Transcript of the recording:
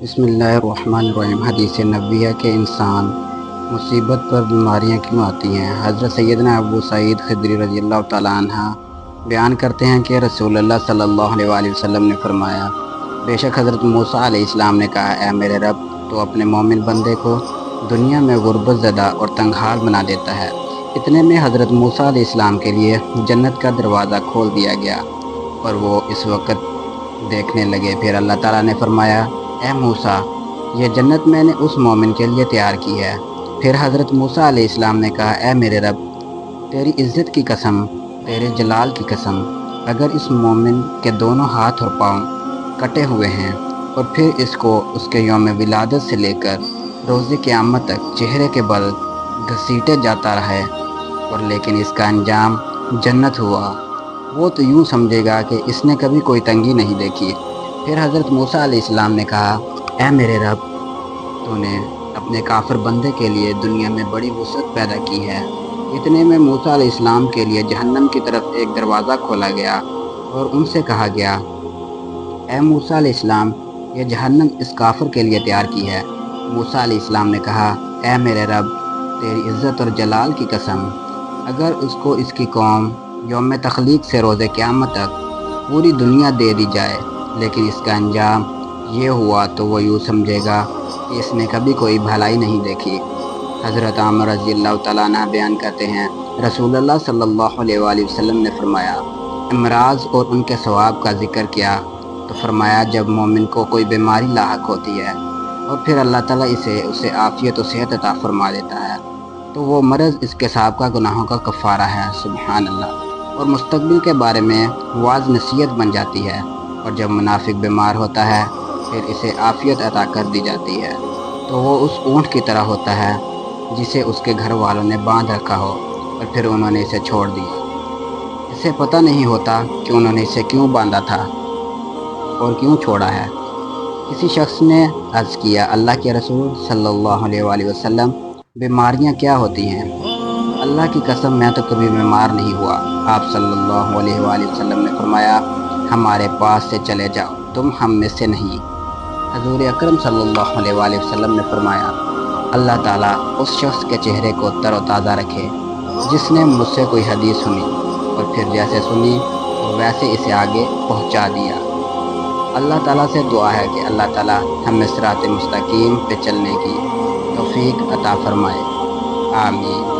بسم اللہ الرحمن الرحیم۔ حدیث نبویہ کے انسان مصیبت پر بیماریاں کیوں آتی ہیں۔ حضرت سیدنا ابو سعید خدری رضی اللہ تعالیٰ عنہ بیان کرتے ہیں کہ رسول اللہ صلی اللہ علیہ وآلہ وسلم نے فرمایا، بے شک حضرت موسیٰ علیہ السلام نے کہا، اے میرے رب، تو اپنے مومن بندے کو دنیا میں غربت زدہ اور تنگحال بنا دیتا ہے۔ اتنے میں حضرت موسیٰ علیہ السلام کے لیے جنت کا دروازہ کھول دیا گیا اور وہ اس وقت دیکھنے لگے۔ پھر اللہ تعالیٰ نے فرمایا، اے موسیٰ، یہ جنت میں نے اس مومن کے لیے تیار کی ہے۔ پھر حضرت موسیٰ علیہ السلام نے کہا، اے میرے رب، تیری عزت کی قسم، تیرے جلال کی قسم، اگر اس مومن کے دونوں ہاتھ اور پاؤں کٹے ہوئے ہیں اور پھر اس کو اس کے یوم ولادت سے لے کر روز قیامت تک چہرے کے بل گھسیٹے جاتا رہے اور لیکن اس کا انجام جنت ہوا، وہ تو یوں سمجھے گا کہ اس نے کبھی کوئی تنگی نہیں دیکھی۔ پھر حضرت موسیٰ علیہ السلام نے کہا، اے میرے رب، تو نے اپنے کافر بندے کے لیے دنیا میں بڑی وسعت پیدا کی ہے۔ اتنے میں موسیٰ علیہ السلام کے لیے جہنم کی طرف ایک دروازہ کھولا گیا اور ان سے کہا گیا، اے موسیٰ علیہ السلام، یہ جہنم اس کافر کے لیے تیار کی ہے۔ موسیٰ علیہ السلام نے کہا، اے میرے رب، تیری عزت اور جلال کی قسم، اگر اس کو اس کی قوم یوم تخلیق سے روز قیامت تک پوری دنیا دے دی جائے لیکن اس کا انجام یہ ہوا تو وہ یوں سمجھے گا کہ اس نے کبھی کوئی بھلائی نہیں دیکھی۔ حضرت عامر رضی اللہ تعالیٰ عنہ بیان کرتے ہیں، رسول اللہ صلی اللہ علیہ وآلہ وسلم نے فرمایا، امراض اور ان کے ثواب کا ذکر کیا تو فرمایا، جب مومن کو کوئی بیماری لاحق ہوتی ہے اور پھر اللہ تعالیٰ اسے عافیت و صحت عطا فرما دیتا ہے تو وہ مرض اس کے سابقہ گناہوں کا کفارہ ہے، سبحان اللہ، اور مستقبل کے بارے میں واعظ نصیحت بن جاتی ہے۔ اور جب منافق بیمار ہوتا ہے پھر اسے عافیت عطا کر دی جاتی ہے تو وہ اس اونٹ کی طرح ہوتا ہے جسے اس کے گھر والوں نے باندھ رکھا ہو اور پھر انہوں نے اسے چھوڑ دیا۔ اسے پتہ نہیں ہوتا کہ انہوں نے اسے کیوں باندھا تھا اور کیوں چھوڑا ہے۔ کسی شخص نے عرض کیا، اللہ کے رسول صلی اللہ علیہ وآلہ وسلم، بیماریاں کیا ہوتی ہیں؟ اللہ کی قسم، میں تو کبھی بیمار نہیں ہوا۔ آپ صلی اللہ علیہ وآلہ وسلم نے فرمایا، ہمارے پاس سے چلے جاؤ، تم ہم میں سے نہیں۔ حضور اکرم صلی اللہ علیہ وآلہ وسلم نے فرمایا، اللہ تعالیٰ اس شخص کے چہرے کو تر و تازہ رکھے جس نے مجھ سے کوئی حدیث سنی اور پھر جیسے سنی ویسے اسے آگے پہنچا دیا۔ اللہ تعالیٰ سے دعا ہے کہ اللہ تعالیٰ ہمیں صراط مستقیم پہ چلنے کی توفیق عطا فرمائے، آمین۔